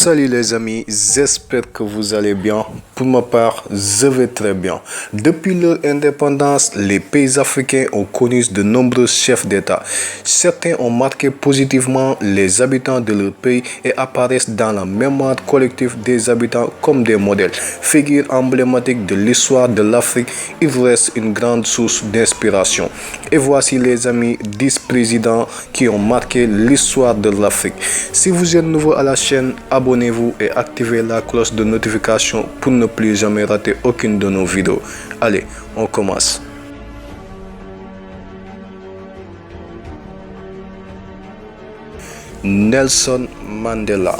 Salut les amis, j'espère que vous allez bien. Pour ma part, je vais très bien. Depuis leur indépendance, les pays africains ont connu de nombreux chefs d'État. Certains ont marqué positivement les habitants de leur pays et apparaissent dans la mémoire collective des habitants comme des modèles. Figures emblématiques de l'histoire de l'Afrique, ils restent une grande source d'inspiration. Et voici les amis, 10 présidents qui ont marqué l'histoire de l'Afrique. Si vous êtes nouveau à la chaîne, abonnez-vous et activez la cloche de notification pour ne plus jamais rater aucune de nos vidéos. Allez, on commence. Nelson Mandela.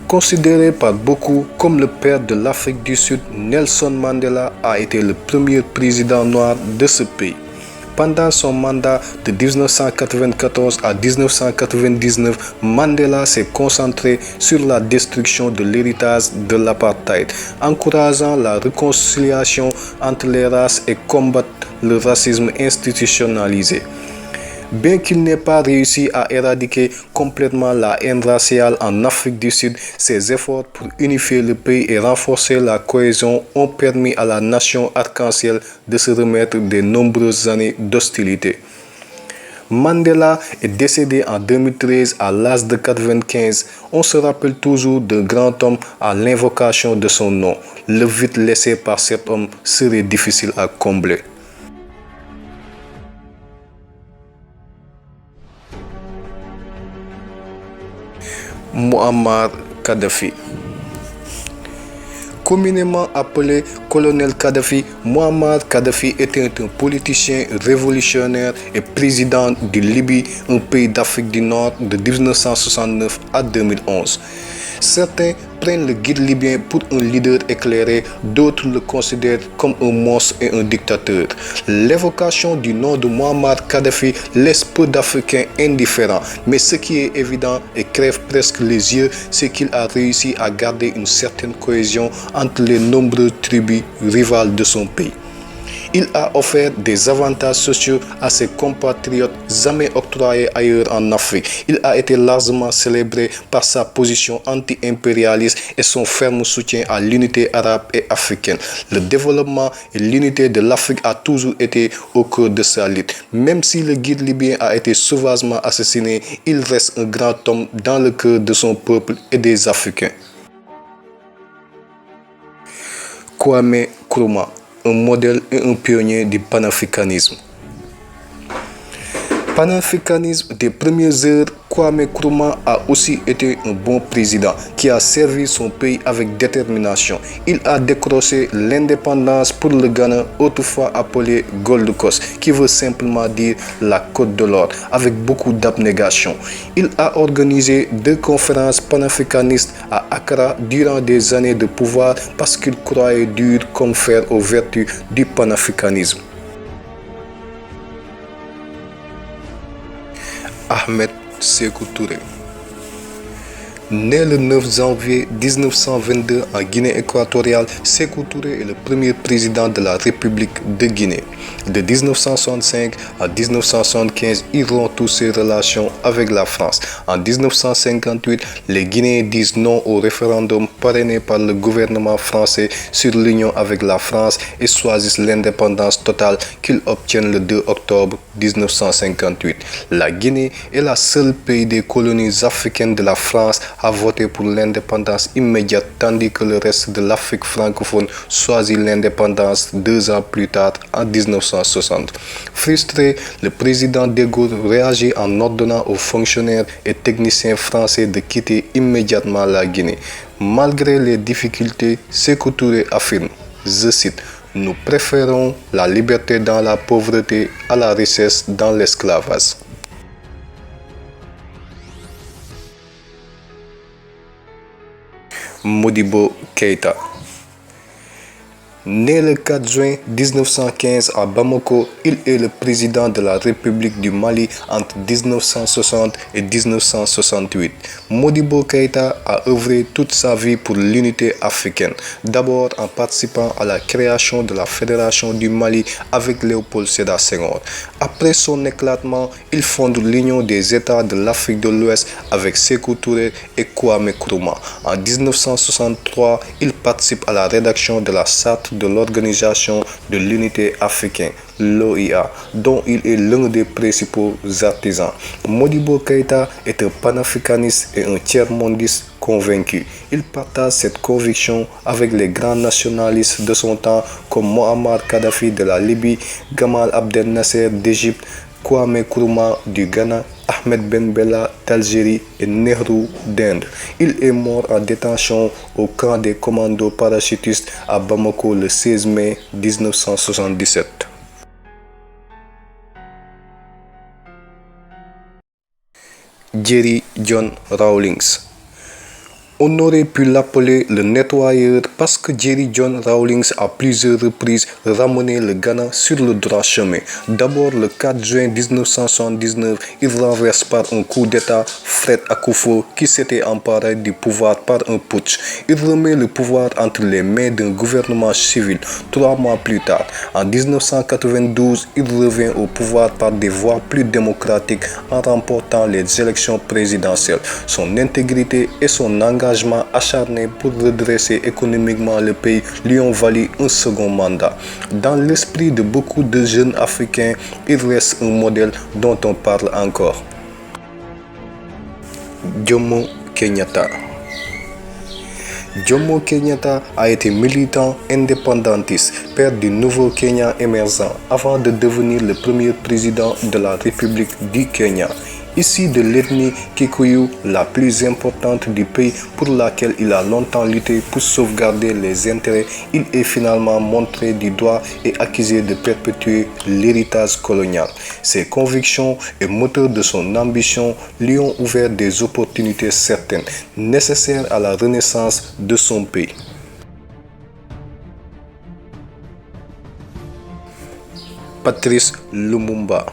Considéré par beaucoup comme le père de l'Afrique du Sud, Nelson Mandela a été le premier président noir de ce pays. Pendant son mandat de 1994 à 1999, Mandela s'est concentré sur la destruction de l'héritage de l'apartheid, encourageant la réconciliation entre les races et combattre le racisme institutionnalisé. Bien qu'il n'ait pas réussi à éradiquer complètement la haine raciale en Afrique du Sud, ses efforts pour unifier le pays et renforcer la cohésion ont permis à la nation arc-en-ciel de se remettre de nombreuses années d'hostilité. Mandela est décédé en 2013 à l'âge de 95. On se rappelle toujours d'un grand homme à l'invocation de son nom. Le vide laissé par cet homme serait difficile à combler. Muammar Kadhafi. Communément appelé colonel Kadhafi, Muammar Kadhafi était un politicien révolutionnaire et président de Libye, un pays d'Afrique du Nord de 1969 à 2011. Certains prennent le guide libyen pour un leader éclairé, d'autres le considèrent comme un monstre et un dictateur. L'évocation du nom de Muammar Kadhafi laisse peu d'Africains indifférents, mais ce qui est évident et crève presque les yeux, c'est qu'il a réussi à garder une certaine cohésion entre les nombreuses tribus rivales de son pays. Il a offert des avantages sociaux à ses compatriotes jamais octroyés ailleurs en Afrique. Il a été largement célébré par sa position anti-impérialiste et son ferme soutien à l'unité arabe et africaine. Le développement et l'unité de l'Afrique a toujours été au cœur de sa lutte. Même si le guide libyen a été sauvagement assassiné, il reste un grand homme dans le cœur de son peuple et des Africains. Kwame Nkrumah, un modèle et un pionnier du panafricanisme. Panafricanisme des premières heures, Kwame Nkrumah a aussi été un bon président qui a servi son pays avec détermination. Il a décroché l'indépendance pour le Ghana, autrefois appelé Gold Coast, qui veut simplement dire la Côte de l'Or, avec beaucoup d'abnégation. Il a organisé 2 conférences panafricanistes à Accra durant des années de pouvoir parce qu'il croyait dur comme fer aux vertus du panafricanisme. Ahmed Sékou Touré. Né le 9 janvier 1922 en Guinée équatoriale, Sékou Touré est le premier président de la République de Guinée. De 1965 à 1975, il rompt toutes ses relations avec la France. En 1958, les Guinéens disent non au référendum parrainé par le gouvernement français sur l'union avec la France et choisissent l'indépendance totale qu'ils obtiennent le 2 octobre 1958. La Guinée est la seule pays des colonies africaines de la France à voter pour l'indépendance immédiate, tandis que le reste de l'Afrique francophone choisit l'indépendance 2 ans plus tard, en 1960. Frustré, le président de Gaulle réagit en ordonnant aux fonctionnaires et techniciens français de quitter immédiatement la Guinée. Malgré les difficultés, Sékou Touré affirme, je cite, « Nous préférons la liberté dans la pauvreté à la richesse dans l'esclavage ». Modibo Keïta. Né le 4 juin 1915 à Bamako, il est le président de la République du Mali entre 1960 et 1968. Modibo Keïta a œuvré toute sa vie pour l'unité africaine, d'abord en participant à la création de la Fédération du Mali avec Léopold Sédar Senghor. Après son éclatement, il fonde l'Union des États de l'Afrique de l'Ouest avec Sékou Touré et Kwame Nkrumah. En 1963, il participe à la rédaction de la Charte de l'Organisation de l'Unité africaine, l'OIA, dont il est l'un des principaux artisans. Modibo Keïta est un panafricaniste et un tiers-mondiste convaincu. Il partage cette conviction avec les grands nationalistes de son temps comme Mohammad Kadhafi de la Libye, Gamal Abdel Nasser d'Égypte, Kwame Nkrumah du Ghana, Ahmed Ben Bella d'Algérie et Nehru d'Inde. Il est mort en détention au camp des commandos parachutistes à Bamako le 16 mai 1977. Jerry John Rawlings. On aurait pu l'appeler le nettoyeur parce que Jerry John Rawlings a plusieurs reprises ramené le Ghana sur le droit chemin. D'abord le 4 juin 1979, il renverse par un coup d'État Fred Akufo qui s'était emparé du pouvoir par un putsch. Il remet le pouvoir entre les mains d'un gouvernement civil. 3 mois plus tard, en 1992, il revient au pouvoir par des voies plus démocratiques en remportant les élections présidentielles. Son intégrité et son engagement acharné pour redresser économiquement le pays lui ont valu un second mandat. Dans l'esprit de beaucoup de jeunes africains, il reste un modèle dont on parle encore. Jomo Kenyatta. Jomo Kenyatta a été militant indépendantiste, père du nouveau Kenya émergent, avant de devenir le premier président de la République du Kenya. Issu de l'ethnie Kikuyu, la plus importante du pays pour laquelle il a longtemps lutté pour sauvegarder les intérêts, il est finalement montré du doigt et accusé de perpétuer l'héritage colonial. Ses convictions et moteur de son ambition lui ont ouvert des opportunités certaines, nécessaires à la renaissance de son pays. Patrice Lumumba.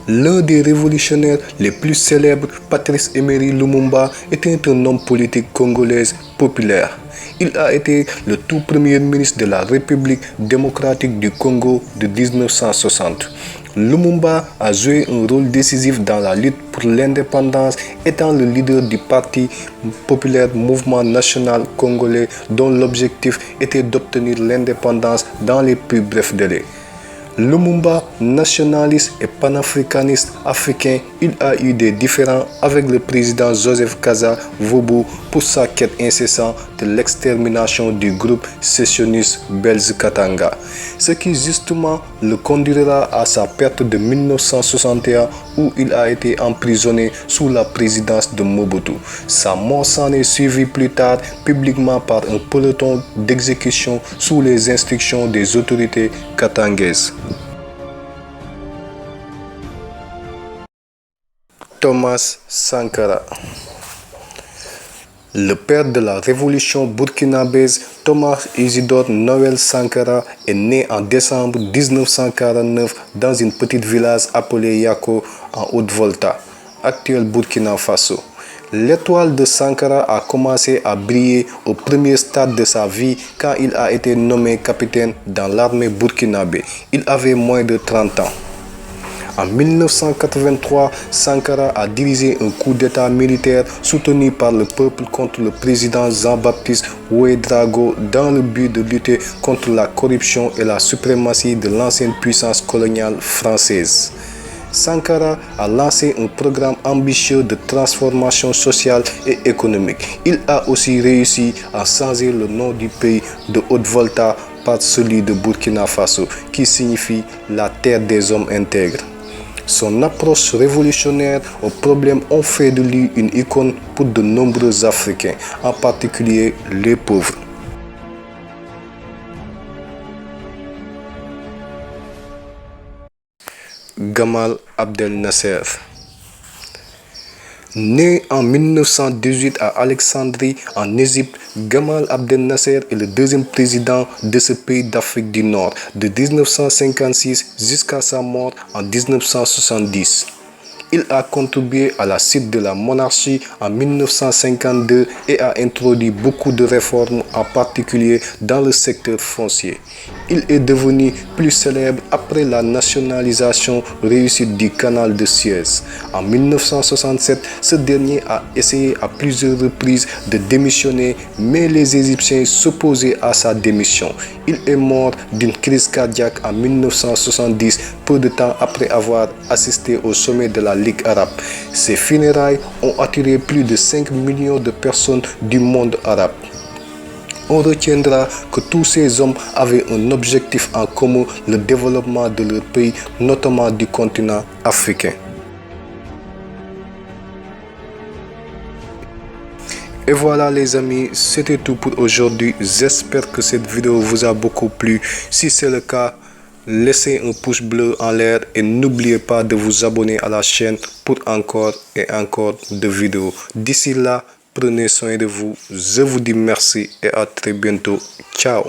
L'un des révolutionnaires les plus célèbres, Patrice Emery Lumumba, était un homme politique congolais populaire. Il a été le tout premier ministre de la République démocratique du Congo de 1960. Lumumba a joué un rôle décisif dans la lutte pour l'indépendance, étant le leader du Parti populaire Mouvement national congolais dont l'objectif était d'obtenir l'indépendance dans les plus brefs délais. Lumumba, nationaliste et panafricaniste africain, il a eu des différends avec le président Joseph Kaza Vobu pour sa quête incessante de l'extermination du groupe sécessionniste belge Katanga, ce qui justement le conduira à sa perte de 1961 où il a été emprisonné sous la présidence de Mobutu. Sa mort s'en est suivie plus tard publiquement par un peloton d'exécution sous les instructions des autorités katangaises. Thomas Sankara. Le père de la révolution burkinabèse, Thomas Isidore Noël Sankara, est né en décembre 1949 dans un petit village appelé Yako en Haute-Volta, actuel Burkina Faso. L'étoile de Sankara a commencé à briller au premier stade de sa vie quand il a été nommé capitaine dans l'armée burkinabé. Il avait moins de 30 ans. En 1983, Sankara a dirigé un coup d'État militaire soutenu par le peuple contre le président Jean-Baptiste Ouédraogo dans le but de lutter contre la corruption et la suprématie de l'ancienne puissance coloniale française. Sankara a lancé un programme ambitieux de transformation sociale et économique. Il a aussi réussi à changer le nom du pays de Haute-Volta par celui de Burkina Faso, qui signifie la terre des hommes intègres. Son approche révolutionnaire aux problèmes ont fait de lui une icône pour de nombreux Africains, en particulier les pauvres. Gamal Abdel Nasser. Né en 1918 à Alexandrie, en Égypte, Gamal Abdel Nasser est le deuxième président de ce pays d'Afrique du Nord, de 1956 jusqu'à sa mort en 1970. Il a contribué à la chute de la monarchie en 1952 et a introduit beaucoup de réformes, en particulier dans le secteur foncier. Il est devenu plus célèbre après la nationalisation réussie du canal de Suez. En 1967, ce dernier a essayé à plusieurs reprises de démissionner, mais les Égyptiens s'opposaient à sa démission. Il est mort d'une crise cardiaque en 1970, peu de temps après avoir assisté au sommet de la Ligue arabe. Ses funérailles ont attiré plus de 5 millions de personnes du monde arabe. On retiendra que tous ces hommes avaient un objectif en commun, le développement de leur pays, notamment du continent africain. Et voilà les amis, c'était tout pour aujourd'hui. J'espère que cette vidéo vous a beaucoup plu. Si c'est le cas, laissez un pouce bleu en l'air et n'oubliez pas de vous abonner à la chaîne pour encore et encore de vidéos. D'ici là, prenez soin de vous. Je vous dis merci et à très bientôt. Ciao.